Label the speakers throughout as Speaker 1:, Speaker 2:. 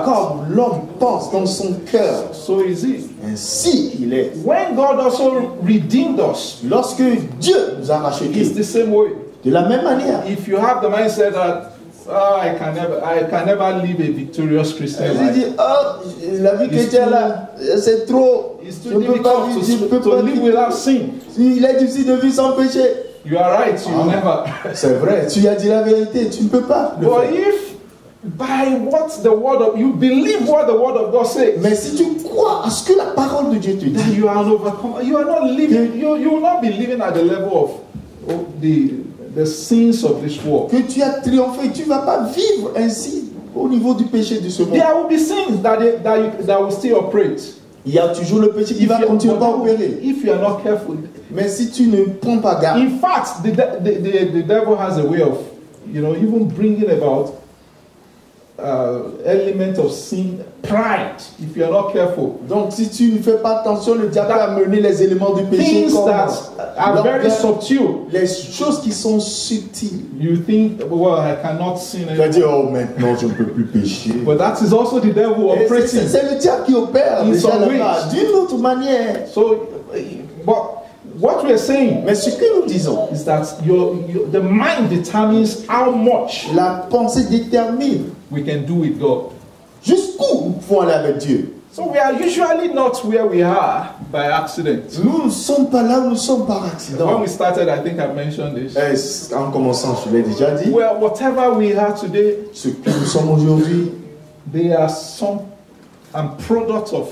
Speaker 1: Comme l'homme pense dans son cœur,
Speaker 2: so is he.
Speaker 1: ainsi il est.
Speaker 2: When God also redeemed us,
Speaker 1: Lorsque Dieu nous a rachetés,
Speaker 2: it's the same way.
Speaker 1: de la même manière,
Speaker 2: If you have the mindset that I can never live a victorious Christian
Speaker 1: il
Speaker 2: life,
Speaker 1: dit, oh, la vie chrétienne là, c'est trop,
Speaker 2: it's
Speaker 1: je
Speaker 2: too
Speaker 1: ne peux pas
Speaker 2: difficult
Speaker 1: vivre, je ne peux
Speaker 2: to
Speaker 1: pas
Speaker 2: live
Speaker 1: vivre.
Speaker 2: without sin.
Speaker 1: Il est difficile de vivre sans péché.
Speaker 2: You are right, you never.
Speaker 1: C'est vrai, tu as dit la vérité, tu ne peux pas le
Speaker 2: But
Speaker 1: faire.
Speaker 2: if by what the word of you believe what the word of God says,
Speaker 1: Mais si tu crois à ce que la parole de Dieu te
Speaker 2: then
Speaker 1: dit,
Speaker 2: you are an overcomer. You are not living. You will not be living at the level of the sins of this world.
Speaker 1: que tu as triomphé, tu ne vas pas vivre ainsi au niveau du péché de ce monde.
Speaker 2: There will be sins that will still operate.
Speaker 1: Il y a toujours le péché qui va continuer à opérer.
Speaker 2: If you are not careful.
Speaker 1: Mais si tu ne prends pas garde,
Speaker 2: In fact, the devil has a way of, even bringing about element of sin, pride. If you are not careful,
Speaker 1: donc si tu ne fais pas attention, le diable va amener les éléments du péché
Speaker 2: things
Speaker 1: comme
Speaker 2: that are very subtle.
Speaker 1: les choses qui sont subtiles.
Speaker 2: You think, well, I cannot sin
Speaker 1: Tu vas dire,
Speaker 2: anymore.
Speaker 1: oh maintenant je ne peux plus pécher.
Speaker 2: But that is also the devil
Speaker 1: Et
Speaker 2: operating.
Speaker 1: c'est le diable qui opère
Speaker 2: In
Speaker 1: déjà
Speaker 2: some
Speaker 1: là-bas,
Speaker 2: ways.
Speaker 1: d'une autre manière.
Speaker 2: So, but what we are saying
Speaker 1: Mais ce que nous disons,
Speaker 2: is that the mind determines how much
Speaker 1: la pensée détermine
Speaker 2: we can do with God.
Speaker 1: jusqu'où nous pouvons aller avec Dieu.
Speaker 2: So we are usually not where we are by accident.
Speaker 1: Nous ne sommes pas là où nous sommes par
Speaker 2: When
Speaker 1: accident.
Speaker 2: we started, I think I mentioned this.
Speaker 1: En commençant, je l'ai déjà dit,
Speaker 2: Well, whatever we are today,
Speaker 1: ce que nous sommes aujourd'hui,
Speaker 2: they are some product of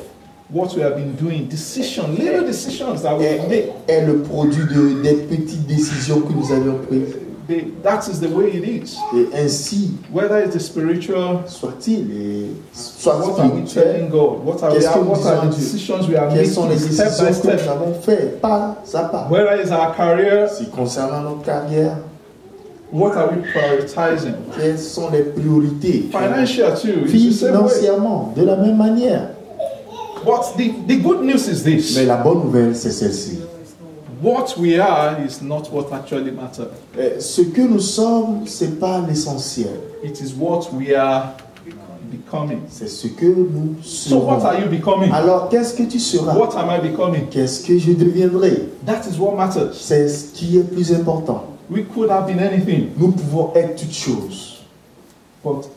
Speaker 2: what we have been doing. Little decisions that we make.
Speaker 1: est le produit des petites décisions que nous avions prises.
Speaker 2: That is the way it is.
Speaker 1: Et ainsi
Speaker 2: Whether it's spiritual,
Speaker 1: soit-il, et soit
Speaker 2: what are we
Speaker 1: spirituel.
Speaker 2: telling God? What are
Speaker 1: Qu'est-ce que nous
Speaker 2: the
Speaker 1: disons à Dieu?
Speaker 2: decisions we are
Speaker 1: Quelles sont les
Speaker 2: making step by
Speaker 1: décisions que nous
Speaker 2: step?
Speaker 1: avons faites pas à pas?
Speaker 2: Whether it's our career,
Speaker 1: Si concernant notre carrière,
Speaker 2: what are we prioritizing?
Speaker 1: quelles sont les priorités?
Speaker 2: Financial too, it's the same way.
Speaker 1: Financièrement, de la même manière.
Speaker 2: But the good news is this.
Speaker 1: Mais la bonne nouvelle, c'est celle-ci.
Speaker 2: What we are is not what actually matters.
Speaker 1: Ce que nous sommes, ce n'est pas l'essentiel.
Speaker 2: It is what we are becoming.
Speaker 1: C'est ce que nous
Speaker 2: So what
Speaker 1: serons.
Speaker 2: are you becoming?
Speaker 1: Alors, qu'est-ce que tu seras?
Speaker 2: What am I becoming?
Speaker 1: Qu'est-ce que je deviendrai?
Speaker 2: That is what matters.
Speaker 1: C'est ce qui est plus important.
Speaker 2: We could have been anything.
Speaker 1: Nous pouvons être toutes choses.
Speaker 2: But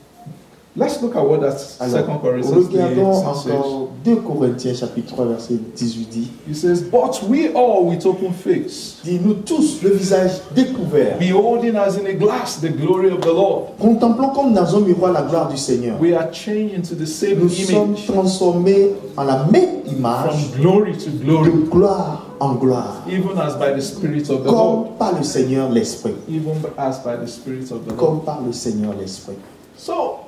Speaker 2: let's look at what that
Speaker 1: Alors,
Speaker 2: 2 Corinthians 3
Speaker 1: regardons
Speaker 2: says.
Speaker 1: encore 2 Corinthiens chapitre 3 verset 18 dit,
Speaker 2: He says, but we all with open face,
Speaker 1: dit, nous tous le visage découvert,
Speaker 2: beholding as in a glass the glory of the Lord,
Speaker 1: contemplons comme dans un miroir la gloire du Seigneur.
Speaker 2: we are changed into the same
Speaker 1: Nous sommes
Speaker 2: image,
Speaker 1: transformés en la même image,
Speaker 2: from glory to glory,
Speaker 1: de gloire en gloire,
Speaker 2: even as by the Spirit of the Lord,
Speaker 1: comme par le Seigneur l'Esprit.
Speaker 2: even as by the Spirit of the Lord.
Speaker 1: Comme par le Seigneur l'Esprit.
Speaker 2: So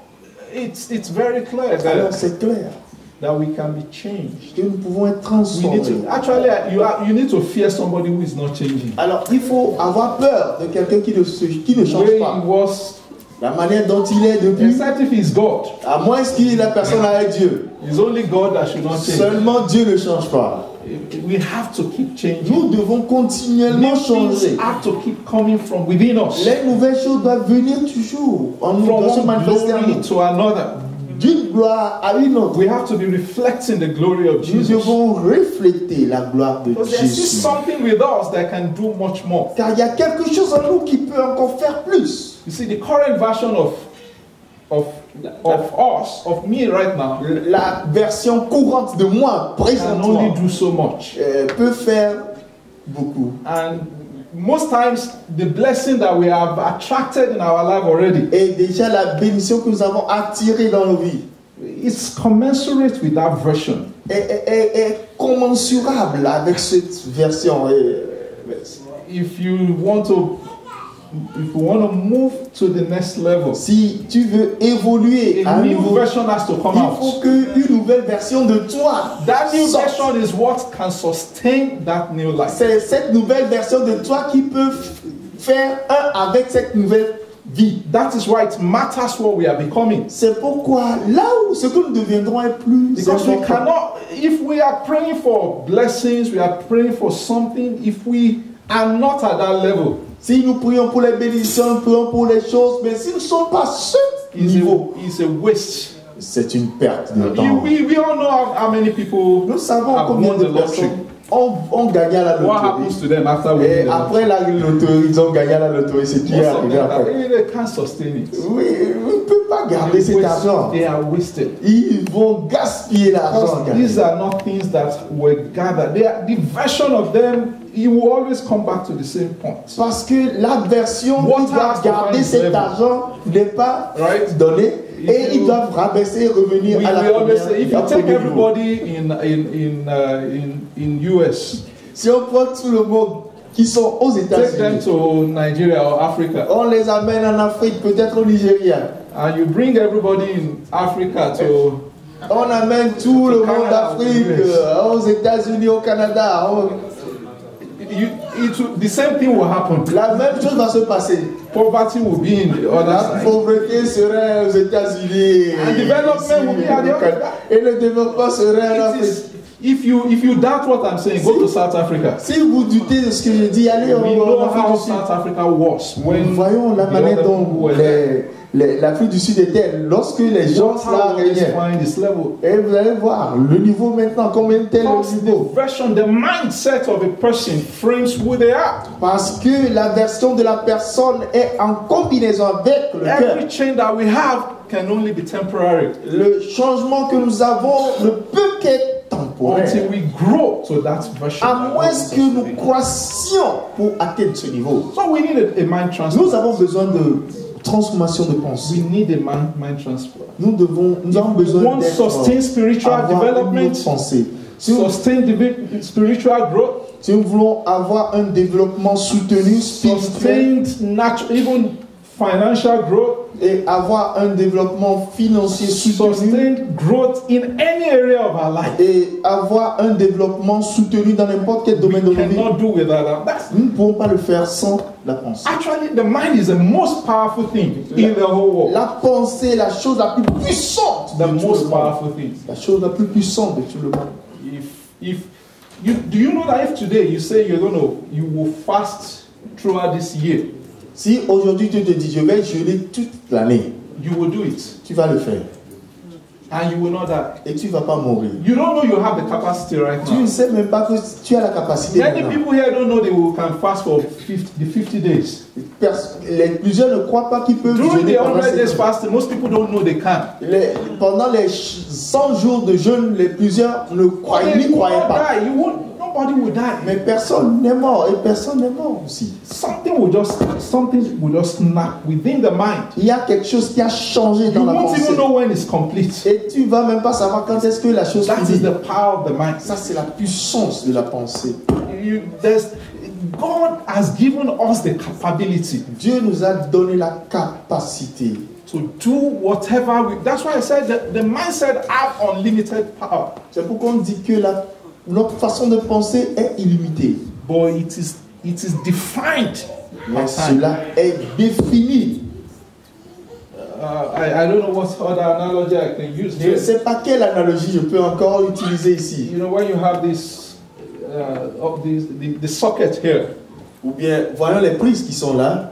Speaker 2: it's very clear
Speaker 1: Alors
Speaker 2: that,
Speaker 1: c'est clair
Speaker 2: that we can be changed.
Speaker 1: que nous pouvons être
Speaker 2: We
Speaker 1: transformés.
Speaker 2: need to actually you need to fear somebody who is not changing.
Speaker 1: Alors il faut avoir peur de quelqu'un qui ne change
Speaker 2: Where
Speaker 1: pas.
Speaker 2: he was,
Speaker 1: La manière dont il est depuis,
Speaker 2: except if he's God.
Speaker 1: à moins qu'il la personne avec Dieu.
Speaker 2: It's only God that should not change.
Speaker 1: Seulement Dieu ne change pas.
Speaker 2: We have to keep changing.
Speaker 1: Nous devons continuellement
Speaker 2: New
Speaker 1: changer.
Speaker 2: things have to keep coming from within us.
Speaker 1: Les nouvelles choses doivent venir toujours en nous,
Speaker 2: From
Speaker 1: doivent se
Speaker 2: one
Speaker 1: manifester en
Speaker 2: glory
Speaker 1: nous.
Speaker 2: to another.
Speaker 1: D'une gloire à une autre.
Speaker 2: We have to be reflecting the glory of
Speaker 1: Nous
Speaker 2: Jesus.
Speaker 1: devons refléter la gloire de
Speaker 2: Because there's still
Speaker 1: Jésus.
Speaker 2: something with us that can do much more.
Speaker 1: Car il y a quelque chose en nous qui peut encore faire plus.
Speaker 2: You see, the current version of us, of me right now,
Speaker 1: La version courante de moi,
Speaker 2: can
Speaker 1: présentement,
Speaker 2: only do so much.
Speaker 1: peut faire beaucoup.
Speaker 2: And most times, the blessing that we have attracted in our life already,
Speaker 1: Et déjà la bénédiction que nous avons attirée dans nos vies
Speaker 2: it's commensurate with that version.
Speaker 1: est commensurable avec cette version.
Speaker 2: If you want to move to the next level,
Speaker 1: Si tu veux évoluer à
Speaker 2: a
Speaker 1: un
Speaker 2: new
Speaker 1: niveau,
Speaker 2: version has to come
Speaker 1: il
Speaker 2: out.
Speaker 1: faut qu'une nouvelle version de toi
Speaker 2: That new
Speaker 1: sorte.
Speaker 2: version is what can sustain that new life.
Speaker 1: C'est cette nouvelle version de toi qui peut faire un avec cette nouvelle vie.
Speaker 2: That is why it matters what we are becoming.
Speaker 1: C'est pourquoi là où ce que nous deviendrons est plus
Speaker 2: Because we
Speaker 1: important.
Speaker 2: cannot, if we are praying for blessings, we are praying for something, if we are not at that level,
Speaker 1: Si nous prions pour les bénédictions, nous prions pour les choses, mais si nous ne sommes pas à ce niveau,
Speaker 2: it's a waste.
Speaker 1: c'est une perte de temps.
Speaker 2: We all know how many people
Speaker 1: Nous savons
Speaker 2: have
Speaker 1: combien
Speaker 2: won
Speaker 1: de
Speaker 2: the lottery.
Speaker 1: personnes ont gagné à la
Speaker 2: What
Speaker 1: loterie.
Speaker 2: happens to them after winning
Speaker 1: Et
Speaker 2: the lottery?
Speaker 1: après la loterie, ils ont gagné à la loterie. C'est qui est
Speaker 2: Most of
Speaker 1: arrivé
Speaker 2: them,
Speaker 1: après.
Speaker 2: they can't sustain it.
Speaker 1: Oui, on ne peut pas garder cet argent.
Speaker 2: They are wasted.
Speaker 1: Ils vont gaspiller l'argent.
Speaker 2: Because these are not things that were gathered. They are, the version of them, you will always come back to the same point.
Speaker 1: Parce que la version
Speaker 2: What
Speaker 1: qui doit
Speaker 2: has to
Speaker 1: garder
Speaker 2: find
Speaker 1: cet
Speaker 2: level?
Speaker 1: argent n'est pas
Speaker 2: Right?
Speaker 1: donné.
Speaker 2: If
Speaker 1: Et ils
Speaker 2: you-
Speaker 1: doivent rabaisser et revenir
Speaker 2: We
Speaker 1: à la
Speaker 2: always
Speaker 1: première.
Speaker 2: say, if
Speaker 1: à
Speaker 2: you take
Speaker 1: premier niveau.
Speaker 2: everybody in US,
Speaker 1: Si on prend tout le monde qui sont aux
Speaker 2: take them
Speaker 1: États-Unis,
Speaker 2: to Nigeria or Africa,
Speaker 1: on les amène en Afrique, peut-être au Nigeria.
Speaker 2: and you bring everybody in Africa to
Speaker 1: On amène tout le monde
Speaker 2: Canada,
Speaker 1: d'Afrique
Speaker 2: US.
Speaker 1: aux États-Unis, au Canada.
Speaker 2: the same thing will happen.
Speaker 1: La même chose va se passer.
Speaker 2: Poverty will be in the other
Speaker 1: La
Speaker 2: side.
Speaker 1: pauvreté serait aux États-Unis.
Speaker 2: And development will be at the other side.
Speaker 1: Et le développement serait en
Speaker 2: It
Speaker 1: Afrique.
Speaker 2: is, if you doubt what I'm saying, go to South Africa.
Speaker 1: Si vous doutez de ce que je dis, allez
Speaker 2: We know
Speaker 1: en
Speaker 2: how
Speaker 1: Afrique du Sud.
Speaker 2: South Africa was when
Speaker 1: Voyons la
Speaker 2: the
Speaker 1: manière
Speaker 2: other
Speaker 1: dont
Speaker 2: people were there.
Speaker 1: l'Afrique du Sud était lorsque les gens
Speaker 2: How
Speaker 1: là
Speaker 2: will this
Speaker 1: régnaient.
Speaker 2: find this level?
Speaker 1: Et vous allez voir le niveau maintenant, combien tel
Speaker 2: Because
Speaker 1: le niveau.
Speaker 2: the version, the mindset of a person frames who they are.
Speaker 1: Parce que la version de la personne est en combinaison avec le cœur.
Speaker 2: Every change that we have can only be temporary
Speaker 1: Le changement que nous avons ne peut qu'être temporaire.
Speaker 2: until we grow to that version.
Speaker 1: À
Speaker 2: that
Speaker 1: moins
Speaker 2: God wants
Speaker 1: que
Speaker 2: us to
Speaker 1: nous
Speaker 2: be.
Speaker 1: croissions pour atteindre ce niveau.
Speaker 2: So we need a mind transfer.
Speaker 1: Nous avons besoin de transformation de
Speaker 2: We
Speaker 1: pensée.
Speaker 2: need a mind transfer.
Speaker 1: Nous avons besoin
Speaker 2: Want
Speaker 1: d'être
Speaker 2: sustain spiritual
Speaker 1: avoir une
Speaker 2: development,
Speaker 1: autre pensée. Si nous,
Speaker 2: sustain spiritual growth,
Speaker 1: si nous voulons avoir un développement soutenu spirituel
Speaker 2: sustained natural, even financial growth,
Speaker 1: et avoir un développement financier soutenu
Speaker 2: sustained growth in any area of our life.
Speaker 1: et avoir un développement soutenu dans n'importe quel domaine de
Speaker 2: We
Speaker 1: nos vies,
Speaker 2: cannot do without that. That's
Speaker 1: nous ne pouvons pas le faire sans la pensée.
Speaker 2: actually the mind is the most powerful thing in the whole world.
Speaker 1: La pensée est la chose la plus puissante
Speaker 2: The
Speaker 1: de tout le
Speaker 2: most
Speaker 1: monde.
Speaker 2: powerful thing.
Speaker 1: La chose la plus puissante de tout le monde.
Speaker 2: If you do you know that if today you say you will fast throughout this year,
Speaker 1: Si aujourd'hui tu te dis je vais jeûner toute l'année,
Speaker 2: you will do it
Speaker 1: tu vas le faire
Speaker 2: and you will not die.
Speaker 1: et tu ne vas pas mourir.
Speaker 2: You don't know you have the capacity right
Speaker 1: Tu ne
Speaker 2: now.
Speaker 1: sais même pas que tu as la capacité
Speaker 2: Many
Speaker 1: maintenant.
Speaker 2: people here don't know they can fast for 50 days.
Speaker 1: Plusieurs ne croient pas qu'ils peuvent
Speaker 2: During
Speaker 1: jeûner
Speaker 2: the
Speaker 1: pendant
Speaker 2: 100 days
Speaker 1: ces
Speaker 2: fasting, most people don't know they can.
Speaker 1: pendant les 100 jours de jeûne, les plusieurs ne croyaient,
Speaker 2: They
Speaker 1: n'y
Speaker 2: will
Speaker 1: croyaient
Speaker 2: not
Speaker 1: pas.
Speaker 2: die. Nobody will die.
Speaker 1: Mais personne n'est mort et personne n'est mort aussi.
Speaker 2: Something will just snap within the mind.
Speaker 1: Il y a quelque chose qui a changé
Speaker 2: You
Speaker 1: dans la
Speaker 2: won't
Speaker 1: pensée.
Speaker 2: even know when it's complete.
Speaker 1: Et tu vas même pas savoir quand est-ce que la chose
Speaker 2: That is
Speaker 1: finit.
Speaker 2: the power of the mind.
Speaker 1: Ça, c'est la puissance de la pensée.
Speaker 2: God has given us the capability
Speaker 1: Dieu nous a donné la capacité.
Speaker 2: to do whatever we. That's why I said that the mindset have unlimited power,
Speaker 1: C'est pourquoi on dit que notre façon de penser est illimitée.
Speaker 2: but it is defined.
Speaker 1: Mais
Speaker 2: by time.
Speaker 1: cela est défini.
Speaker 2: I don't know what other analogy I can use
Speaker 1: Je ne
Speaker 2: here.
Speaker 1: sais pas quelle analogie je peux encore utiliser ici.
Speaker 2: You know, when you have this, the socket here.
Speaker 1: Ou bien, voyons les prises qui sont là.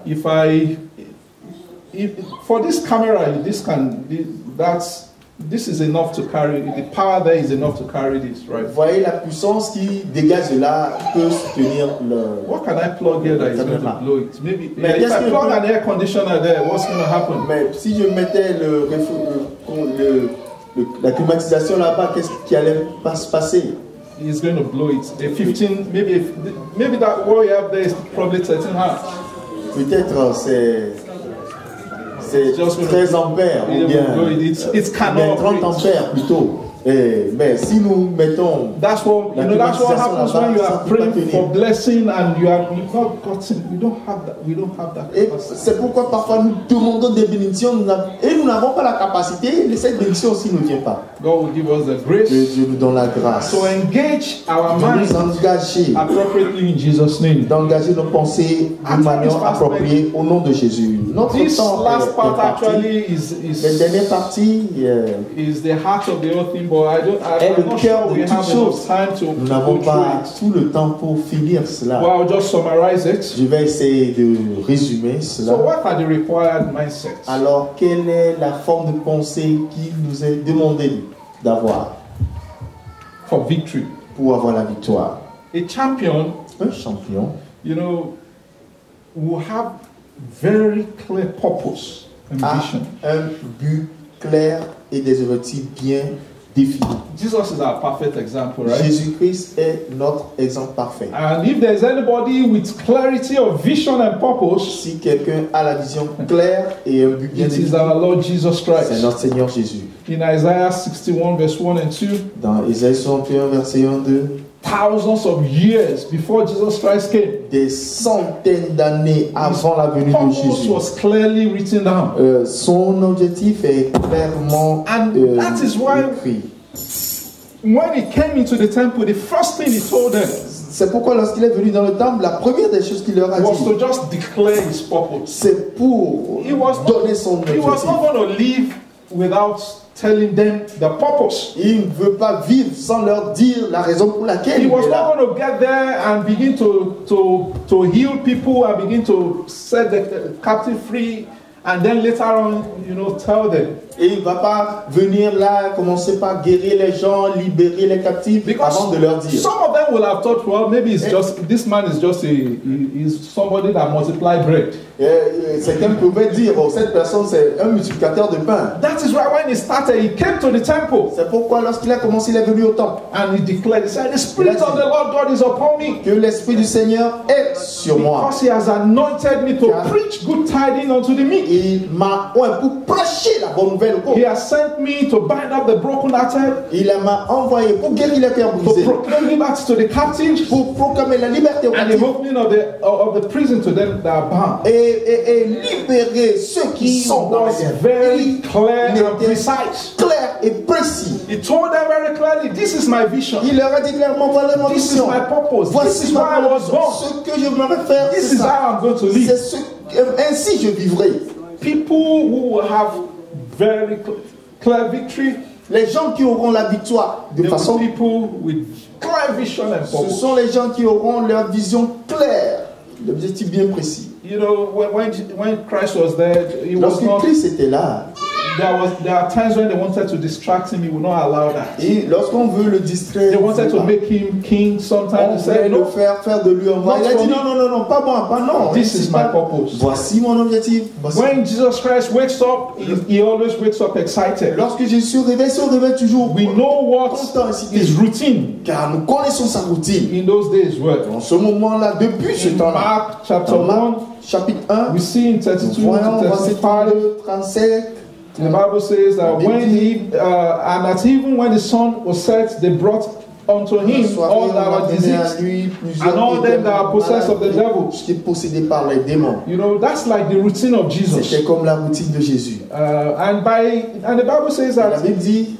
Speaker 2: If for this camera, this is enough to carry. The power there is enough to carry this, right?
Speaker 1: Vous voyez la puissance qui dégage de là peut soutenir le...
Speaker 2: What can I plug here that is going to blow it? Maybe
Speaker 1: Mais
Speaker 2: if
Speaker 1: qu'est-ce
Speaker 2: I
Speaker 1: que
Speaker 2: plug
Speaker 1: peut-
Speaker 2: an air conditioner there, what's going to happen?
Speaker 1: Mais si je mettais la climatisation là-bas, qu'est-ce qui allait pas se passer?
Speaker 2: It's going to blow it. A 15, maybe that what you have there is probably 13 amps.
Speaker 1: Peut-être c'est
Speaker 2: Just
Speaker 1: 13 ampères ou
Speaker 2: It
Speaker 1: bien,
Speaker 2: will blow it. It's
Speaker 1: bien
Speaker 2: cannot
Speaker 1: 30
Speaker 2: operate.
Speaker 1: ampères plutôt. Mais si nous mettons...
Speaker 2: That's what that's what happens when you are praying for blessing and you've not gotten. We don't have that
Speaker 1: Et
Speaker 2: capacity.
Speaker 1: c'est pourquoi parfois nous demandons des bénédictions et nous n'avons pas la capacité, cette bénédiction aussi ne vient pas.
Speaker 2: God will give us the
Speaker 1: Que
Speaker 2: grace
Speaker 1: Dieu nous donne la grâce
Speaker 2: to engage our
Speaker 1: de
Speaker 2: mind
Speaker 1: nous engager,
Speaker 2: appropriately in Jesus' name.
Speaker 1: d'engager nos pensées d'une manière appropriée au nom de Jésus. Notre
Speaker 2: This
Speaker 1: temps
Speaker 2: last
Speaker 1: est
Speaker 2: part
Speaker 1: parti.
Speaker 2: actually
Speaker 1: La dernière partie,
Speaker 2: is the heart of the whole thing, but but
Speaker 1: est le
Speaker 2: I'm not
Speaker 1: cœur
Speaker 2: sure
Speaker 1: de
Speaker 2: we
Speaker 1: toute
Speaker 2: have
Speaker 1: chose.
Speaker 2: enough time to
Speaker 1: Nous
Speaker 2: go
Speaker 1: n'avons
Speaker 2: through
Speaker 1: pas
Speaker 2: it.
Speaker 1: tout le temps pour finir cela.
Speaker 2: Well, I'll just summarize it.
Speaker 1: Je vais essayer de résumer
Speaker 2: So
Speaker 1: cela.
Speaker 2: what are the required mindsets?
Speaker 1: Alors, quelle est la forme de pensée qui nous est demandée d'avoir
Speaker 2: For victory.
Speaker 1: pour avoir la victoire?
Speaker 2: A champion,
Speaker 1: Un champion
Speaker 2: you know, will have very clear purpose and
Speaker 1: a
Speaker 2: vision.
Speaker 1: un but clair et des objectifs bien définis.
Speaker 2: Jesus is our perfect example, right?
Speaker 1: Jésus-Christ est notre exemple parfait.
Speaker 2: And if there's anybody with clarity of vision and purpose,
Speaker 1: Si quelqu'un a la vision claire et un but bien
Speaker 2: it is
Speaker 1: défini,
Speaker 2: our Lord Jesus
Speaker 1: c'est
Speaker 2: Christ.
Speaker 1: notre Seigneur Jésus.
Speaker 2: In Isaiah 61, verse 1 and 2,
Speaker 1: Dans Ésaïe 61, verset 1, 2,
Speaker 2: thousands of years before Jesus Christ came,
Speaker 1: des centaines d'années avant la venue de
Speaker 2: purpose
Speaker 1: Jésus,
Speaker 2: was clearly written down.
Speaker 1: son objectif est clairement
Speaker 2: And that is why
Speaker 1: écrit.
Speaker 2: when he came into the temple, the first thing he told them
Speaker 1: C'est pourquoi lorsqu'il est venu dans le temple, la première des choses qu'il leur a
Speaker 2: was
Speaker 1: dit,
Speaker 2: to just declare his purpose.
Speaker 1: c'est pour
Speaker 2: He was
Speaker 1: donner son
Speaker 2: He was
Speaker 1: objectif.
Speaker 2: not going to leave without telling them the purpose.
Speaker 1: Il ne veut pas vivre sans leur dire la raison pour laquelle
Speaker 2: He
Speaker 1: il
Speaker 2: was
Speaker 1: est là.
Speaker 2: not going to get there and begin to heal people and begin to set the captive free and then later on, you know, tell them.
Speaker 1: Et il ne va pas venir là, commencer par guérir les gens, libérer les captifs, avant de leur dire.
Speaker 2: Some of them will have thought, well, maybe it's just, this man is just he's somebody that multiply bread.
Speaker 1: Certains pouvaient dire, oh, cette personne c'est un multiplicateur de pain.
Speaker 2: That is why when he started, he came to the temple
Speaker 1: C'est pourquoi lorsqu'il a commencé, il est venu au temple.
Speaker 2: and he declared, he said, the Spirit of the Lord God is upon me.
Speaker 1: Que l'Esprit du Seigneur est sur moi.
Speaker 2: Because he has anointed me to
Speaker 1: Yeah.
Speaker 2: preach good tidings unto the meek.
Speaker 1: Il m'a oint pour prêcher la bonne nouvelle.
Speaker 2: He has sent me to bind up the brokenhearted,
Speaker 1: Il m'a envoyé pour guérir les cœurs
Speaker 2: to
Speaker 1: brisés,
Speaker 2: proclaim liberty to the captives,
Speaker 1: pour proclamer la liberté aux
Speaker 2: and the
Speaker 1: captifs
Speaker 2: opening of the prison to them that are bound.
Speaker 1: et libérer ceux qui
Speaker 2: He
Speaker 1: sont dans
Speaker 2: was
Speaker 1: les
Speaker 2: very clear
Speaker 1: Il
Speaker 2: and
Speaker 1: était
Speaker 2: precise.
Speaker 1: clair et précis.
Speaker 2: He told them very clearly, this is my vision.
Speaker 1: Il leur a dit clairement, voilà mon
Speaker 2: This is
Speaker 1: mission.
Speaker 2: my purpose. This
Speaker 1: Voici
Speaker 2: is
Speaker 1: ma
Speaker 2: why I was born.
Speaker 1: Ce que je voudrais faire,
Speaker 2: This
Speaker 1: c'est
Speaker 2: is
Speaker 1: ça.
Speaker 2: how I'm going to live.
Speaker 1: Ainsi je vivrai.
Speaker 2: People who have very clear victory,
Speaker 1: Les gens qui auront la victoire de
Speaker 2: they
Speaker 1: façon,
Speaker 2: will be people with clear vision and
Speaker 1: ce
Speaker 2: purpose.
Speaker 1: sont les gens qui auront leur vision claire, l'objectif bien précis.
Speaker 2: You know, when Christ was there, he was
Speaker 1: Lorsque
Speaker 2: not.
Speaker 1: Christ était là,
Speaker 2: There are times when they wanted to distract him. He would not allow that.
Speaker 1: et lorsqu'on veut le distraire,
Speaker 2: They wanted to
Speaker 1: on
Speaker 2: make him king. Sometimes they
Speaker 1: voulait
Speaker 2: said,
Speaker 1: le
Speaker 2: no,
Speaker 1: faire de lui un roi.
Speaker 2: Not
Speaker 1: Il a
Speaker 2: for
Speaker 1: dit
Speaker 2: me.
Speaker 1: non, pas moi, pas non.
Speaker 2: This is
Speaker 1: C'est
Speaker 2: my
Speaker 1: pas-
Speaker 2: purpose.
Speaker 1: Voici mon objectif. Voici.
Speaker 2: When Jesus Christ wakes up, he always wakes up excited.
Speaker 1: Lorsque Jésus se réveille toujours
Speaker 2: We know what
Speaker 1: content, excité.
Speaker 2: his routine
Speaker 1: Car nous connaissons sa routine.
Speaker 2: in those days were.
Speaker 1: En ce moment-là, depuis ce
Speaker 2: In
Speaker 1: temps-là,
Speaker 2: Mark chapter
Speaker 1: dans Marc
Speaker 2: 1,
Speaker 1: chapitre 1,
Speaker 2: we see in
Speaker 1: nous
Speaker 2: 32
Speaker 1: voyons
Speaker 2: to
Speaker 1: verset
Speaker 2: 35,
Speaker 1: 32, 37,
Speaker 2: the Bible says that when he, and that even when the sun was set, they brought unto him all that were diseased and all them that are possessed of the devil.
Speaker 1: qui est possédé par les démons.
Speaker 2: You know, that's like the routine of Jesus.
Speaker 1: C'était comme la routine de Jésus.
Speaker 2: And the Bible says
Speaker 1: La
Speaker 2: that
Speaker 1: Bible dit,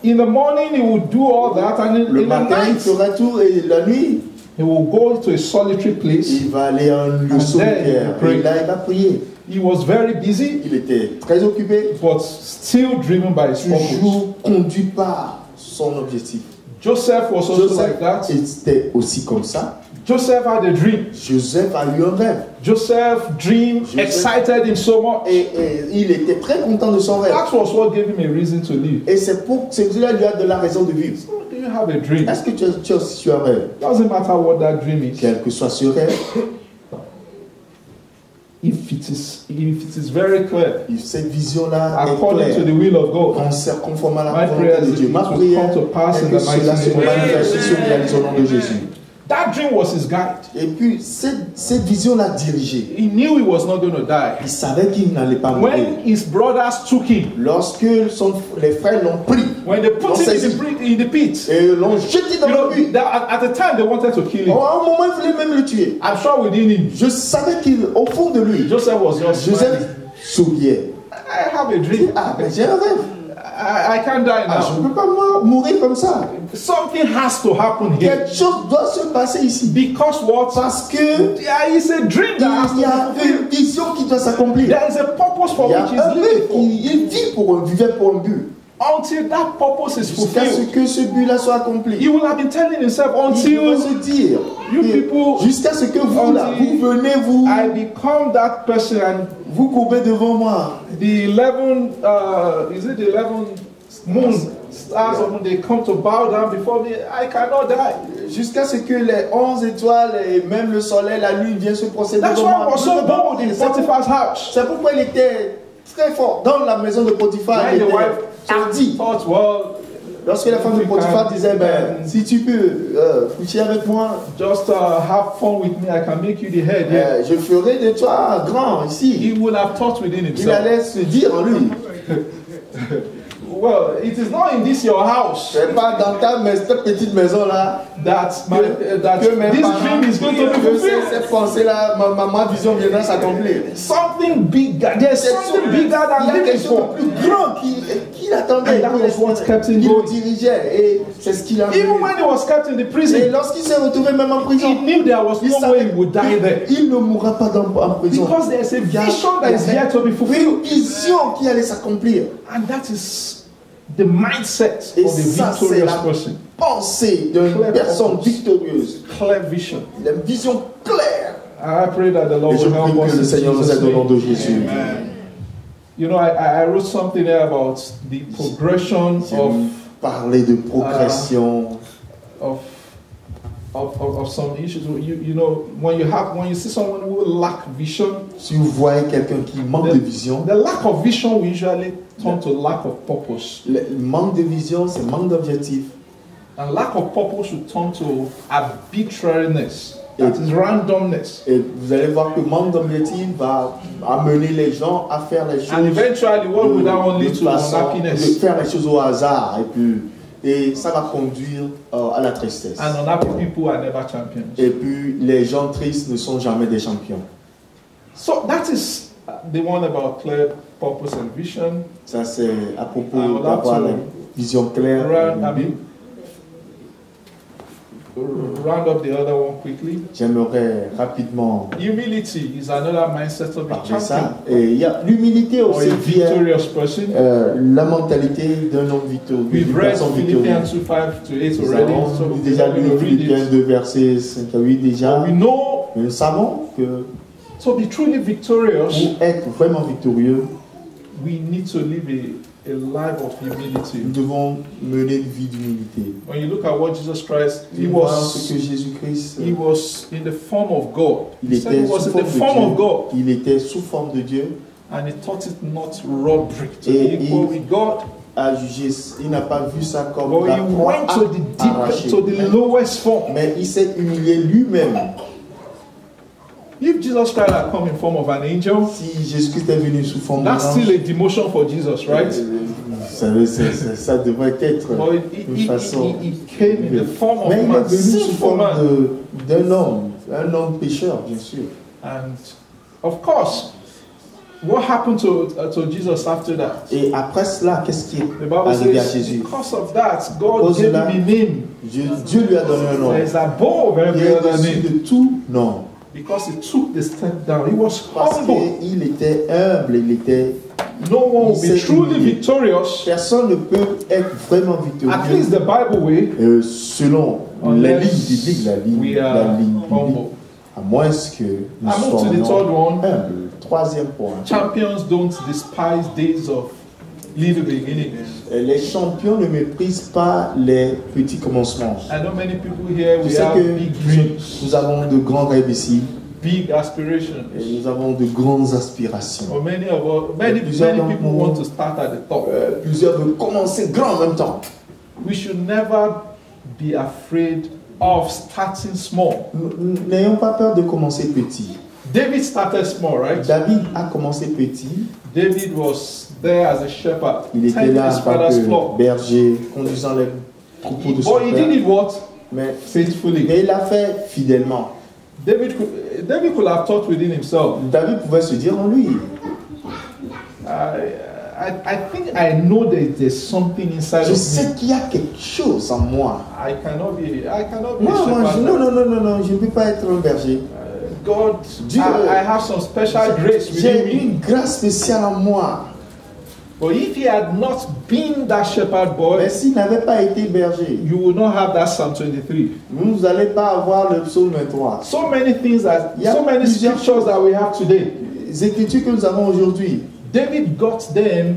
Speaker 2: in the morning he would do all that, and
Speaker 1: le
Speaker 2: in the
Speaker 1: matin il
Speaker 2: night
Speaker 1: fera tout et la nuit
Speaker 2: he will go to a solitary place.
Speaker 1: il va aller à un lieu
Speaker 2: And
Speaker 1: solitaire.
Speaker 2: then he
Speaker 1: Et là il va prier.
Speaker 2: He was very busy,
Speaker 1: Il était très occupé,
Speaker 2: but still driven by his purpose.
Speaker 1: toujours conduit par son objectif.
Speaker 2: Joseph was also like that.
Speaker 1: était aussi comme ça.
Speaker 2: Joseph had a dream.
Speaker 1: Joseph a eu un rêve.
Speaker 2: Joseph dream
Speaker 1: Joseph-
Speaker 2: excited him so much.
Speaker 1: Et il était très content de son rêve.
Speaker 2: That was what gave him a reason to live.
Speaker 1: Et c'est pour cela lui a de la raison de vivre.
Speaker 2: So, do you have a dream?
Speaker 1: Est-ce que tu as un rêve?
Speaker 2: Doesn't matter what that dream is.
Speaker 1: Quel que soit ce rêve,
Speaker 2: If it is very clear,
Speaker 1: cette vision-là est
Speaker 2: according to
Speaker 1: claire.
Speaker 2: the will of God,
Speaker 1: Conforme à la
Speaker 2: My
Speaker 1: volonté
Speaker 2: prayer
Speaker 1: de
Speaker 2: is
Speaker 1: Dieu.
Speaker 2: it
Speaker 1: Ma
Speaker 2: will
Speaker 1: prière
Speaker 2: come to pass
Speaker 1: est
Speaker 2: in
Speaker 1: que
Speaker 2: the mighty
Speaker 1: cela se
Speaker 2: name of
Speaker 1: manifeste,
Speaker 2: Jesus.
Speaker 1: se réalise au nom de Jésus.
Speaker 2: that dream was his guide.
Speaker 1: Et puis, cette vision l'a dirigé.
Speaker 2: He knew he was not going to die.
Speaker 1: Il savait qu'il n'allait pas mourir.
Speaker 2: When his brothers took him,
Speaker 1: Lorsque les frères l'ont pris,
Speaker 2: when they put
Speaker 1: l'ont
Speaker 2: him
Speaker 1: saisi
Speaker 2: in the pit,
Speaker 1: et l'ont jeté dans
Speaker 2: you
Speaker 1: le
Speaker 2: know,
Speaker 1: puits,
Speaker 2: at the time they wanted to kill him.
Speaker 1: à un moment, ils voulaient même le tuer.
Speaker 2: I'm sure within him,
Speaker 1: Je savais qu'au fond de lui,
Speaker 2: Joseph was just
Speaker 1: Joseph
Speaker 2: smiling.
Speaker 1: souriait.
Speaker 2: I have a dream.
Speaker 1: Ah, mais j'ai un rêve.
Speaker 2: I can't die
Speaker 1: Ah, je
Speaker 2: now.
Speaker 1: ne peux pas mourir comme ça.
Speaker 2: Something has to happen here.
Speaker 1: Quelque chose doit se passer ici.
Speaker 2: Because what?
Speaker 1: Parce que
Speaker 2: There is a dream that has
Speaker 1: il y
Speaker 2: to
Speaker 1: a
Speaker 2: be fulfilled.
Speaker 1: une vision qui doit s'accomplir.
Speaker 2: There is a purpose for
Speaker 1: Il y a
Speaker 2: which he's
Speaker 1: un
Speaker 2: living
Speaker 1: but.
Speaker 2: for.
Speaker 1: Il vit pour vivait pour un but.
Speaker 2: until that purpose is
Speaker 1: Jusqu'à ce
Speaker 2: fulfilled.
Speaker 1: que ce but-là soit accompli.
Speaker 2: He will have been telling himself
Speaker 1: Il va
Speaker 2: until
Speaker 1: se dire,
Speaker 2: you
Speaker 1: que
Speaker 2: people-
Speaker 1: jusqu'à ce que vous, là,
Speaker 2: until
Speaker 1: vous venez, vous,
Speaker 2: I become that person, and
Speaker 1: vous courbez devant moi.
Speaker 2: the 11, is it the 11 moon stars of moon, they come to bow down before me, I cannot die.
Speaker 1: Jusqu'à ce que les 11 étoiles et même le soleil, la lune viennent se procéder
Speaker 2: That's
Speaker 1: devant
Speaker 2: why I
Speaker 1: moi.
Speaker 2: was so bold in Potiphar's house.
Speaker 1: C'est pourquoi il était très fort dans la maison de Potiphar.
Speaker 2: When
Speaker 1: Il
Speaker 2: the
Speaker 1: était
Speaker 2: wife
Speaker 1: hardi.
Speaker 2: thought, well,
Speaker 1: Lorsque la femme de Potiphar disait, ben, si tu peux coucher avec moi,
Speaker 2: just have fun with me, I can make you the head. Yeah.
Speaker 1: je ferai de toi grand ici.
Speaker 2: He would have thought within
Speaker 1: Il
Speaker 2: himself,
Speaker 1: allait se dire en lui,
Speaker 2: well, it is not in this your house
Speaker 1: c'est pas dans cette petite maison là
Speaker 2: that
Speaker 1: que mes
Speaker 2: this
Speaker 1: parents,
Speaker 2: dream is going to be
Speaker 1: que
Speaker 2: fulfilled.
Speaker 1: cette pensée là, ma vision viendra s'accomplir.
Speaker 2: Something bigger. There's something bigger
Speaker 1: Il y
Speaker 2: than
Speaker 1: a quelque
Speaker 2: living
Speaker 1: chose
Speaker 2: for.
Speaker 1: de plus grand qui l'attendait,
Speaker 2: And that was what kept him
Speaker 1: qui le
Speaker 2: going.
Speaker 1: dirigeait, et c'est ce qu'il a
Speaker 2: Even
Speaker 1: voulu.
Speaker 2: when he was kept in the
Speaker 1: Et
Speaker 2: prison,
Speaker 1: lorsqu'il s'est retrouvé même en
Speaker 2: he
Speaker 1: prison,
Speaker 2: knew there was
Speaker 1: il
Speaker 2: no way
Speaker 1: savait
Speaker 2: he would die there.
Speaker 1: qu'il ne mourra pas en prison.
Speaker 2: Because there's a
Speaker 1: Il y a-
Speaker 2: vision that is
Speaker 1: il y a
Speaker 2: yet to be
Speaker 1: une
Speaker 2: fulfilled.
Speaker 1: vision qui allait s'accomplir.
Speaker 2: And that is the mindset
Speaker 1: Et
Speaker 2: of the
Speaker 1: ça, c'est
Speaker 2: victorious
Speaker 1: la
Speaker 2: person.
Speaker 1: pensée d'une
Speaker 2: Clear
Speaker 1: personne
Speaker 2: purpose.
Speaker 1: victorieuse.
Speaker 2: Clear vision.
Speaker 1: Il a une vision claire.
Speaker 2: I pray that the
Speaker 1: Et
Speaker 2: Lord
Speaker 1: je
Speaker 2: will
Speaker 1: prie
Speaker 2: help us
Speaker 1: que le
Speaker 2: in
Speaker 1: Seigneur nous
Speaker 2: Jesus'
Speaker 1: aide au nom
Speaker 2: name.
Speaker 1: de Jésus.
Speaker 2: You know, I wrote something there about the progression
Speaker 1: J'ai
Speaker 2: of
Speaker 1: parlé de progression.
Speaker 2: of some issues. You know, when you see someone who lack vision,
Speaker 1: Si vous voyez quelqu'un qui manque de vision,
Speaker 2: the lack of vision will usually turn to lack of purpose,
Speaker 1: le manque de vision, c'est manque d'objectif.
Speaker 2: and lack of purpose will turn to arbitrariness, that is randomness,
Speaker 1: Et vous allez voir que manque d'objectif va amener les gens à faire les choses.
Speaker 2: and eventually what will that one
Speaker 1: de
Speaker 2: lead to?
Speaker 1: façon- de
Speaker 2: Unhappiness,
Speaker 1: faire les choses au hasard. Et ça va conduire à la tristesse.
Speaker 2: and unhappy people are never champions.
Speaker 1: Et puis les gens tristes ne sont jamais des champions.
Speaker 2: So that is the one about clear purpose and vision.
Speaker 1: Ça c'est à propos
Speaker 2: I would like
Speaker 1: d'avoir
Speaker 2: to
Speaker 1: la vision claire.
Speaker 2: Round up the other one quickly.
Speaker 1: J'aimerais rapidement
Speaker 2: Humility is another mindset of a
Speaker 1: parler de
Speaker 2: champion
Speaker 1: ça. Et il y a l'humilité
Speaker 2: or
Speaker 1: aussi
Speaker 2: a
Speaker 1: qui est
Speaker 2: victorious person.
Speaker 1: la mentalité d'un homme victorieux.
Speaker 2: We've
Speaker 1: d'une
Speaker 2: read
Speaker 1: personne
Speaker 2: Philippians
Speaker 1: victorieuse.
Speaker 2: 2:5-8
Speaker 1: Nous
Speaker 2: already,
Speaker 1: avons
Speaker 2: so we're
Speaker 1: déjà
Speaker 2: not
Speaker 1: lu
Speaker 2: going to read
Speaker 1: Philippiens
Speaker 2: it.
Speaker 1: 2 versets 5 à 8 déjà.
Speaker 2: We know
Speaker 1: Mais nous savons que
Speaker 2: to be truly victorious,
Speaker 1: pour être vraiment victorieux,
Speaker 2: we need to live a life of humility.
Speaker 1: nous devons mener une vie d'humilité.
Speaker 2: When you look at what Jesus Christ,
Speaker 1: Tu vois ce que Jésus-Christ,
Speaker 2: he was in the form of God.
Speaker 1: il
Speaker 2: He said he
Speaker 1: était
Speaker 2: was
Speaker 1: sous
Speaker 2: in the
Speaker 1: forme
Speaker 2: form of
Speaker 1: de
Speaker 2: God,
Speaker 1: Dieu. Il était sous forme de Dieu.
Speaker 2: and he thought it not robbery to
Speaker 1: Et
Speaker 2: be equal
Speaker 1: il-
Speaker 2: with God.
Speaker 1: A jugé, il n'a pas vu ça comme
Speaker 2: But
Speaker 1: la
Speaker 2: he
Speaker 1: proie
Speaker 2: went to the deep,
Speaker 1: arrachée.
Speaker 2: to the lowest form.
Speaker 1: Mais il s'est humilié lui-même.
Speaker 2: If Jesus Christ had come in form of an angel,
Speaker 1: Si Jésus-Christ est venu sous forme
Speaker 2: that's
Speaker 1: d'ange,
Speaker 2: still a demotion for Jesus, right?
Speaker 1: vous savez, ça devrait être
Speaker 2: But
Speaker 1: une façon.
Speaker 2: he came in the form of
Speaker 1: Mais il est
Speaker 2: man,
Speaker 1: venu sous
Speaker 2: sinful
Speaker 1: forme
Speaker 2: man.
Speaker 1: d'un homme pécheur, bien sûr.
Speaker 2: And of course, what happened to Jesus after that?
Speaker 1: Et après cela, qu'est-ce qui est
Speaker 2: The Bible
Speaker 1: arrivé à
Speaker 2: says,
Speaker 1: Jésus?
Speaker 2: because of that, God
Speaker 1: Cause
Speaker 2: gave
Speaker 1: de là,
Speaker 2: him a name
Speaker 1: Dieu lui a donné un nom.
Speaker 2: that is above
Speaker 1: Il
Speaker 2: every
Speaker 1: est
Speaker 2: other
Speaker 1: au-dessus
Speaker 2: name.
Speaker 1: de tout nom.
Speaker 2: Because he took the step down. He was
Speaker 1: Parce
Speaker 2: humble.
Speaker 1: qu'il était humble, il était.
Speaker 2: No one will
Speaker 1: il
Speaker 2: be
Speaker 1: s'est
Speaker 2: truly
Speaker 1: humilié.
Speaker 2: victorious,
Speaker 1: Personne ne peut être vraiment
Speaker 2: at least
Speaker 1: victorieux
Speaker 2: the Bible way,
Speaker 1: selon la
Speaker 2: unless
Speaker 1: ligne biblique,
Speaker 2: we
Speaker 1: la
Speaker 2: are
Speaker 1: ligne biblique,
Speaker 2: humble.
Speaker 1: à moins que nous
Speaker 2: I move to the third
Speaker 1: soyons
Speaker 2: one.
Speaker 1: humbles. Troisième point.
Speaker 2: Champions don't despise days of little beginnings.
Speaker 1: Les champions ne méprisent pas les petits commencements.
Speaker 2: I know many people here,
Speaker 1: Je
Speaker 2: we
Speaker 1: sais
Speaker 2: have big
Speaker 1: que
Speaker 2: dreams,
Speaker 1: nous avons de grands rêves ici
Speaker 2: big
Speaker 1: et
Speaker 2: aspirations.
Speaker 1: nous avons de grandes aspirations.
Speaker 2: Or many people want to start at the top.
Speaker 1: Plusieurs veulent commencer grand en même temps.
Speaker 2: We should never be afraid of starting small.
Speaker 1: N'ayons pas peur de commencer petit.
Speaker 2: David started small, right?
Speaker 1: David a commencé petit.
Speaker 2: David was there as a shepherd,
Speaker 1: Il était
Speaker 2: tending
Speaker 1: là
Speaker 2: his
Speaker 1: en tant
Speaker 2: father's
Speaker 1: que
Speaker 2: flock.
Speaker 1: berger, conduisant les troupeaux de son
Speaker 2: But he did
Speaker 1: père.
Speaker 2: it what?
Speaker 1: Mais
Speaker 2: Faithfully.
Speaker 1: il l'a fait fidèlement.
Speaker 2: David could have thought within himself,
Speaker 1: David pouvait se dire en lui,
Speaker 2: I think I know that there's something inside
Speaker 1: je
Speaker 2: of
Speaker 1: sais
Speaker 2: me.
Speaker 1: qu'il y a quelque chose en moi.
Speaker 2: I cannot be a
Speaker 1: Moi,
Speaker 2: shepherd.
Speaker 1: non, je ne peux pas être un berger.
Speaker 2: God,
Speaker 1: Dieu,
Speaker 2: I have some special grace
Speaker 1: J'ai
Speaker 2: within me.
Speaker 1: une grâce spéciale en moi.
Speaker 2: But if he had not been that shepherd boy,
Speaker 1: Mais s'il n'avait pas été berger,
Speaker 2: you will not have that Psalm 23.
Speaker 1: vous n'allez pas avoir le psaume 23.
Speaker 2: So many things that,
Speaker 1: Il y a
Speaker 2: so many
Speaker 1: plusieurs
Speaker 2: scriptures that we have today.
Speaker 1: Les écritures que nous avons aujourd'hui,
Speaker 2: David got them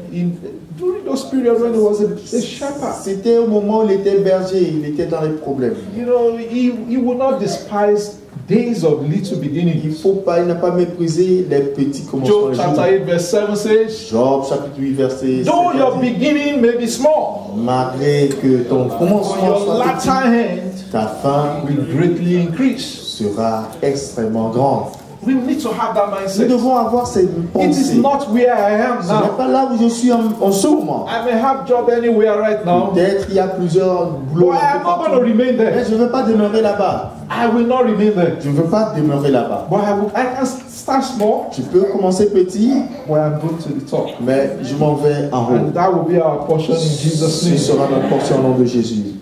Speaker 2: during those periods when he was a shepherd.
Speaker 1: c'était au moment où il était berger, il était dans les problèmes.
Speaker 2: You know, he would not despise days of little beginnings.
Speaker 1: Il n'a pas méprisé les petits commencements.
Speaker 2: Job chapter 8 verse 7 says,
Speaker 1: Job chapitre 8 verset 7.
Speaker 2: though your beginning may be small,
Speaker 1: Malgré que ton commencement
Speaker 2: your
Speaker 1: soit
Speaker 2: latter
Speaker 1: petit,
Speaker 2: end
Speaker 1: ta fin
Speaker 2: will greatly increase.
Speaker 1: sera extrêmement grande.
Speaker 2: We need to have that
Speaker 1: Nous
Speaker 2: mindset.
Speaker 1: devons avoir cette
Speaker 2: It is
Speaker 1: pensée.
Speaker 2: not where I am
Speaker 1: Ce n'est
Speaker 2: now.
Speaker 1: pas là où je suis en ce moment.
Speaker 2: I may have job anywhere right now,
Speaker 1: Peut-être il y a plusieurs boulots.
Speaker 2: but I am not going to remain
Speaker 1: Mais
Speaker 2: there.
Speaker 1: je ne veux pas demeurer là-bas.
Speaker 2: I will not remain there.
Speaker 1: Je ne veux pas demeurer là-bas.
Speaker 2: But I can start small,
Speaker 1: Tu peux commencer petit,
Speaker 2: but I'm going to the top.
Speaker 1: mais je m'en vais en haut.
Speaker 2: And that will be our portion in Jesus'
Speaker 1: Ce
Speaker 2: name.
Speaker 1: sera notre portion au nom de Jésus.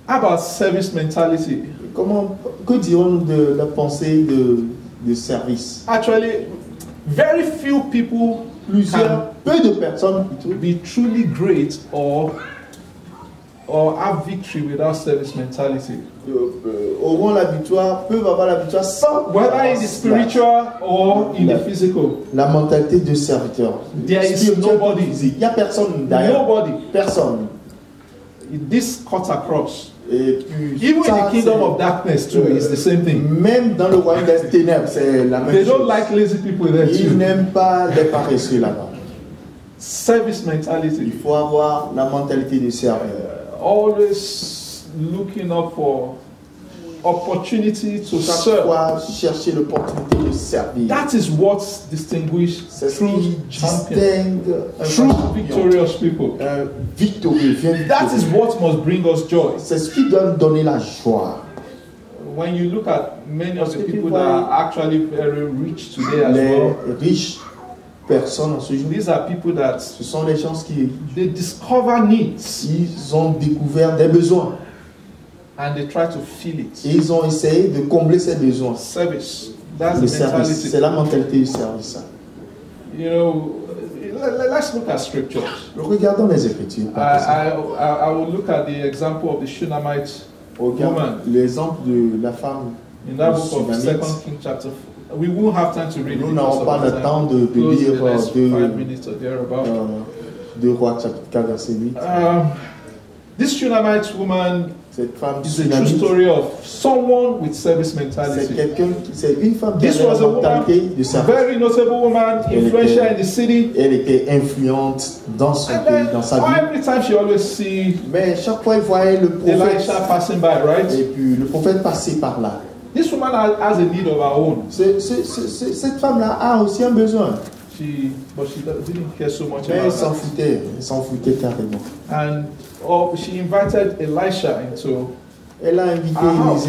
Speaker 2: How about service mentality?
Speaker 1: Que dirons-nous de la pensée de service?
Speaker 2: Actually, very few people
Speaker 1: Peu de personnes
Speaker 2: can be truly great or have victory without service mentality.
Speaker 1: auront la victoire, peuvent avoir la victoire sans
Speaker 2: Whether in the spiritual or in the physical.
Speaker 1: la mentalité de serviteur.
Speaker 2: There is
Speaker 1: Spirituel,
Speaker 2: nobody.
Speaker 1: physique. Il n'y a personne derrière.
Speaker 2: Nobody.
Speaker 1: Personne.
Speaker 2: This cuts across.
Speaker 1: Et puis,
Speaker 2: Even in
Speaker 1: ça,
Speaker 2: the kingdom
Speaker 1: c'est-
Speaker 2: of darkness too, it's the same thing.
Speaker 1: Même dans le royaume des ténèbres, c'est la même
Speaker 2: They
Speaker 1: chose.
Speaker 2: don't like lazy people there
Speaker 1: Ils
Speaker 2: too.
Speaker 1: n'aiment pas les paresseux là-bas.
Speaker 2: Service
Speaker 1: Il
Speaker 2: mentality.
Speaker 1: faut avoir la mentalité de servir.
Speaker 2: Always looking up for opportunity to
Speaker 1: Chaque
Speaker 2: serve.
Speaker 1: fois, chercher l'opportunité de servir.
Speaker 2: That is what distinguishes
Speaker 1: C'est ce
Speaker 2: true
Speaker 1: qui
Speaker 2: champions,
Speaker 1: distingue un
Speaker 2: true
Speaker 1: champion.
Speaker 2: victorious people.
Speaker 1: Un victorieux, bien
Speaker 2: That is
Speaker 1: victorieux.
Speaker 2: what must bring us joy.
Speaker 1: C'est ce qui doit nous donner la joie.
Speaker 2: When you look at many of the
Speaker 1: Parce que
Speaker 2: people
Speaker 1: tu
Speaker 2: that
Speaker 1: vois,
Speaker 2: are actually very rich today as
Speaker 1: Les
Speaker 2: well,
Speaker 1: riches personnes en ce jour,
Speaker 2: these are people that
Speaker 1: ce sont les gens qui
Speaker 2: they discover needs
Speaker 1: ils ont découvert des besoins
Speaker 2: and they try to fill it.
Speaker 1: et ils ont essayé de combler ces besoins.
Speaker 2: Service. That's
Speaker 1: Le
Speaker 2: the
Speaker 1: service,
Speaker 2: mentality.
Speaker 1: c'est la mentalité du service.
Speaker 2: You know, let's look at scriptures.
Speaker 1: Regardons les Écritures.
Speaker 2: I will look at the example of the Shunammite
Speaker 1: Regarde
Speaker 2: woman
Speaker 1: l'exemple de la femme.
Speaker 2: in that book of
Speaker 1: Shunammite.
Speaker 2: 2 Kings chapter 4. We won't have time to read it
Speaker 1: Nous
Speaker 2: because
Speaker 1: n'avons
Speaker 2: of
Speaker 1: pas
Speaker 2: the
Speaker 1: le
Speaker 2: time.
Speaker 1: temps de
Speaker 2: Close in
Speaker 1: lire
Speaker 2: the next 5
Speaker 1: de
Speaker 2: minutes or thereabout.
Speaker 1: 2 Rois chapitre 4 verset 8.
Speaker 2: This Shunammite woman
Speaker 1: Cette femme
Speaker 2: is a true
Speaker 1: Shunammite,
Speaker 2: story of someone with service
Speaker 1: c'est
Speaker 2: mentality.
Speaker 1: c'est une femme qui
Speaker 2: This
Speaker 1: avait
Speaker 2: was
Speaker 1: la
Speaker 2: a woman,
Speaker 1: mentalité de service.
Speaker 2: very notable woman, influential in the city.
Speaker 1: Elle était influente dans son
Speaker 2: And
Speaker 1: pays,
Speaker 2: then
Speaker 1: dans sa vie.
Speaker 2: every time she always see
Speaker 1: Mais chaque fois, il voyait le prophète.
Speaker 2: Elisha passing by, right?
Speaker 1: Et puis le prophète passait par là.
Speaker 2: This woman has a need of her own.
Speaker 1: Cette femme-là a aussi un besoin.
Speaker 2: But she didn't care so much
Speaker 1: Mais elle
Speaker 2: about that.
Speaker 1: elle s'en foutait carrément.
Speaker 2: And she invited Elisha into.
Speaker 1: Elle a invité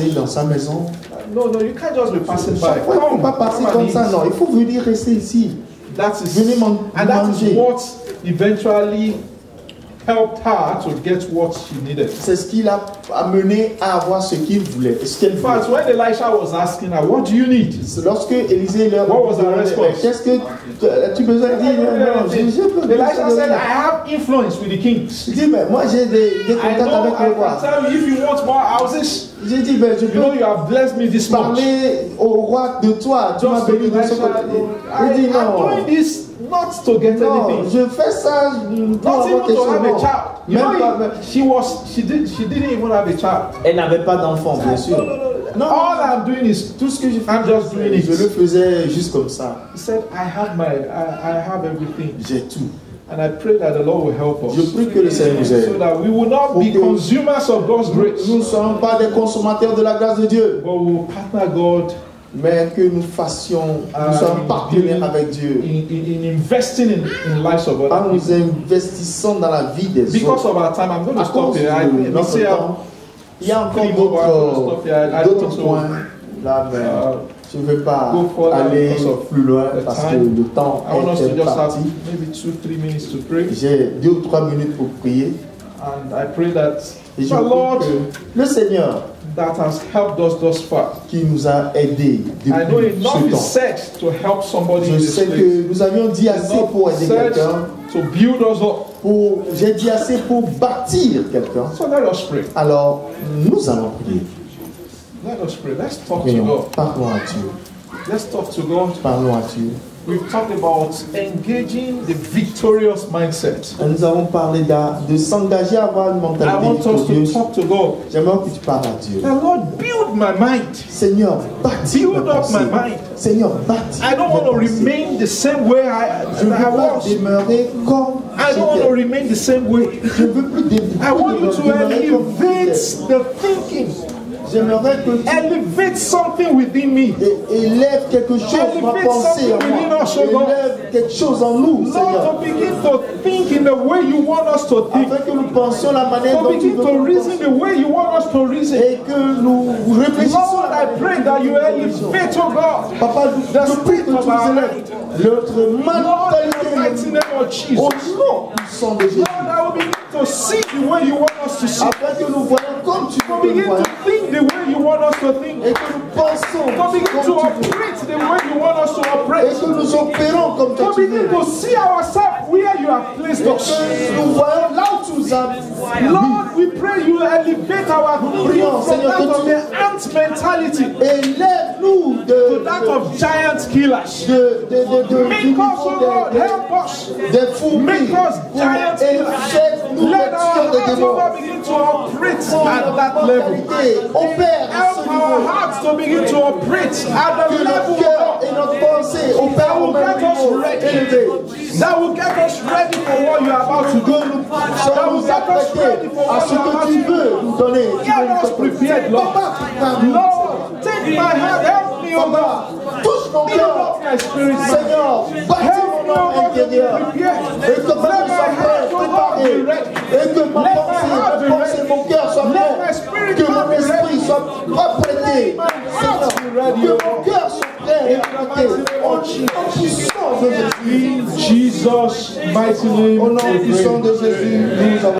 Speaker 1: Élisée dans sa maison.
Speaker 2: No, you can't just be passing by.
Speaker 1: Chaque fois, il ne faut pas passer comme ça, non. Il faut venir rester ici.
Speaker 2: That is,
Speaker 1: Venez
Speaker 2: and that is
Speaker 1: manger.
Speaker 2: what eventually helped her to get what she needed.
Speaker 1: C'est ce qui l'a amené à avoir ce qu'il voulait. Ce qu'elle
Speaker 2: In fact,
Speaker 1: voulait.
Speaker 2: when Elisha was asking her, "What do you need?"
Speaker 1: Lorsque Élisée leur
Speaker 2: What was her
Speaker 1: demandait,
Speaker 2: response?
Speaker 1: qu'est-ce que tu as besoin? Elle dit, non, j'ai pas
Speaker 2: Elisha
Speaker 1: besoin de
Speaker 2: said, "I
Speaker 1: rien.
Speaker 2: have influence with the kings.
Speaker 1: Je dis, mais moi j'ai des
Speaker 2: I
Speaker 1: contacts
Speaker 2: know
Speaker 1: avec
Speaker 2: I
Speaker 1: le roi.
Speaker 2: can tell you if you want more houses.
Speaker 1: J'ai dit, ben, je
Speaker 2: You know
Speaker 1: peux
Speaker 2: you have blessed me this much.
Speaker 1: parler au roi de toi. Tu m'as
Speaker 2: Just to
Speaker 1: béni de ce
Speaker 2: Elisha,
Speaker 1: côté. Il dit,
Speaker 2: I'm
Speaker 1: non.
Speaker 2: doing this not to get
Speaker 1: Non,
Speaker 2: anything.
Speaker 1: je fais ça pour
Speaker 2: Not
Speaker 1: avoir
Speaker 2: even
Speaker 1: quelque
Speaker 2: to
Speaker 1: chose.
Speaker 2: have a
Speaker 1: Non.
Speaker 2: child. You
Speaker 1: Même pas,
Speaker 2: know, she didn't even have a child.
Speaker 1: elle n'avait pas d'enfant, bien sûr. Non,
Speaker 2: All I'm doing is
Speaker 1: tout ce que je fais,
Speaker 2: I'm just doing it.
Speaker 1: je le faisais juste comme ça.
Speaker 2: He said, I have everything.
Speaker 1: J'ai tout.
Speaker 2: And I pray that the Lord will help us.
Speaker 1: Je prie que le Seigneur nous aide.
Speaker 2: So that we will not be consumers of God's grace.
Speaker 1: Nous ne sommes pas des consommateurs de la grâce de Dieu,
Speaker 2: But we will partner God
Speaker 1: mais que nous fassions, nous sommes partenaires avec Dieu.
Speaker 2: in investing in lives of
Speaker 1: En
Speaker 2: other
Speaker 1: nous
Speaker 2: people.
Speaker 1: investissant dans la vie des
Speaker 2: Because
Speaker 1: autres.
Speaker 2: of our time, I'm going to
Speaker 1: À
Speaker 2: stop
Speaker 1: cause
Speaker 2: here.
Speaker 1: de notre temps, il y a encore d'autres points là, mais je ne vais pas aller plus loin parce que le temps
Speaker 2: I want us to
Speaker 1: est
Speaker 2: just have
Speaker 1: parti.
Speaker 2: maybe 2-3 minutes to pray.
Speaker 1: J'ai 2 ou 3 minutes pour prier.
Speaker 2: And I pray that
Speaker 1: Et je
Speaker 2: the
Speaker 1: prie
Speaker 2: Lord
Speaker 1: que le Seigneur
Speaker 2: that has helped us thus far.
Speaker 1: Qui nous a aidés
Speaker 2: I know
Speaker 1: depuis
Speaker 2: enough
Speaker 1: ce
Speaker 2: is
Speaker 1: temps.
Speaker 2: said to help somebody in
Speaker 1: Je
Speaker 2: this
Speaker 1: sais
Speaker 2: place.
Speaker 1: que nous avions dit assez pour aider
Speaker 2: Said
Speaker 1: quelqu'un.
Speaker 2: to build us up.
Speaker 1: J'ai dit assez pour bâtir quelqu'un.
Speaker 2: So let us pray.
Speaker 1: Alors, nous allons prier.
Speaker 2: Let us pray. Let's talk to
Speaker 1: Prions.
Speaker 2: God.
Speaker 1: Parlons à Dieu.
Speaker 2: Let's talk to God.
Speaker 1: Parlons à Dieu.
Speaker 2: We've talked about engaging the victorious mindset.
Speaker 1: Nous avons parlé de s'engager à avoir une
Speaker 2: I
Speaker 1: mentalité
Speaker 2: want us to
Speaker 1: victorieuse.
Speaker 2: talk to God.
Speaker 1: J'aimerais que tu parles à Dieu.
Speaker 2: The Lord, build my mind.
Speaker 1: Seigneur, bâtis
Speaker 2: Build
Speaker 1: mes
Speaker 2: up
Speaker 1: pensées.
Speaker 2: my mind.
Speaker 1: Seigneur, bâtis
Speaker 2: I don't want to
Speaker 1: mes pensées.
Speaker 2: remain the same way
Speaker 1: Je ne veux
Speaker 2: I
Speaker 1: pas
Speaker 2: was.
Speaker 1: demeurer comme
Speaker 2: I don't want to
Speaker 1: j'étais.
Speaker 2: remain the same way.
Speaker 1: Je ne veux plus
Speaker 2: I want you to
Speaker 1: demeurer comme
Speaker 2: elevate
Speaker 1: j'étais.
Speaker 2: the thinking.
Speaker 1: J'aimerais que tu
Speaker 2: Elevate something within me.
Speaker 1: élèves quelque chose dans ma pensée en moi. Élève quelque chose en nous,
Speaker 2: Lord,
Speaker 1: Seigneur.
Speaker 2: to begin to think in the way you want us to think.
Speaker 1: Afin que nous pensions la manière
Speaker 2: To
Speaker 1: dont tu
Speaker 2: begin
Speaker 1: veux
Speaker 2: to
Speaker 1: que nous
Speaker 2: reason
Speaker 1: pensions.
Speaker 2: the way you want us to reason.
Speaker 1: Et que nous réfléchissons.
Speaker 2: Lord, I pray that you elevate, oh God,
Speaker 1: Papa, je prie que tu nous élèves notre
Speaker 2: Lord, in the
Speaker 1: mentalité
Speaker 2: mighty name of
Speaker 1: au
Speaker 2: Jesus.
Speaker 1: nom puissant de Jésus.
Speaker 2: Lord, I will begin to see the way you want us to see.
Speaker 1: Afin que nous voyons comme tu
Speaker 2: To
Speaker 1: veux que nous
Speaker 2: begin
Speaker 1: voyons.
Speaker 2: to think the way you want us to think.
Speaker 1: Et que nous pensons
Speaker 2: To begin to
Speaker 1: comme tu veux.
Speaker 2: operate the way you want us to
Speaker 1: Et
Speaker 2: operate.
Speaker 1: que nous opérons comme toi
Speaker 2: To
Speaker 1: tu veux.
Speaker 2: begin to see ourselves where you have placed
Speaker 1: Et
Speaker 2: us.
Speaker 1: que nous voyons là où tu nous as mis.
Speaker 2: Lord, we pray you elevate our thinking
Speaker 1: Prions,
Speaker 2: from
Speaker 1: Seigneur,
Speaker 2: that
Speaker 1: que
Speaker 2: of
Speaker 1: tu-
Speaker 2: the ant mentality
Speaker 1: Élève-nous
Speaker 2: to that of giant killers. Make us, oh Lord, help us.
Speaker 1: des fourmis
Speaker 2: Make us
Speaker 1: pour
Speaker 2: giant
Speaker 1: faites-nous
Speaker 2: Let
Speaker 1: des
Speaker 2: our
Speaker 1: tueurs de
Speaker 2: hearts, oh
Speaker 1: démons.
Speaker 2: God, begin to operate
Speaker 1: Pour
Speaker 2: at
Speaker 1: notre
Speaker 2: that level.
Speaker 1: mentalité opère à
Speaker 2: Help
Speaker 1: ce
Speaker 2: our
Speaker 1: niveau.
Speaker 2: hearts to begin to operate at the
Speaker 1: Que
Speaker 2: level
Speaker 1: notre cœur et notre pensée opèrent au même niveau élevé.
Speaker 2: that will get us ready for what you are about to
Speaker 1: Que
Speaker 2: do.
Speaker 1: nous soyons apprêtés à ce que tu veux nous donner. Tu veux
Speaker 2: Get
Speaker 1: nous
Speaker 2: us prepared, Lord.
Speaker 1: Papa, prépare-nous.
Speaker 2: Lord, take my hand, help me, oh God.
Speaker 1: Papa, touche mon
Speaker 2: Build
Speaker 1: cœur.
Speaker 2: up my spirit, man.
Speaker 1: Seigneur, bâtis
Speaker 2: Help
Speaker 1: mon
Speaker 2: me, oh
Speaker 1: âme
Speaker 2: God, to be
Speaker 1: intérieure.
Speaker 2: prepared.
Speaker 1: Et que ma
Speaker 2: Let
Speaker 1: vie
Speaker 2: my
Speaker 1: soit
Speaker 2: heart,
Speaker 1: prête,
Speaker 2: oh God,
Speaker 1: préparée.
Speaker 2: be ready.
Speaker 1: Et que ma
Speaker 2: Let my
Speaker 1: pensée,
Speaker 2: heart be
Speaker 1: ma pensée,
Speaker 2: ready.
Speaker 1: mon cœur soit
Speaker 2: Let my
Speaker 1: prêt.
Speaker 2: spirit
Speaker 1: Que mon
Speaker 2: be
Speaker 1: esprit
Speaker 2: ready.
Speaker 1: soit apprêté.
Speaker 2: heart be ready,
Speaker 1: Que
Speaker 2: oh
Speaker 1: mon
Speaker 2: God.
Speaker 1: cœur soit prêt et apprêté. Au nom puissant de Jésus.
Speaker 2: In Jesus' mighty name,
Speaker 1: Au nom
Speaker 2: we
Speaker 1: puissant
Speaker 2: pray.
Speaker 1: de Jésus, nous avons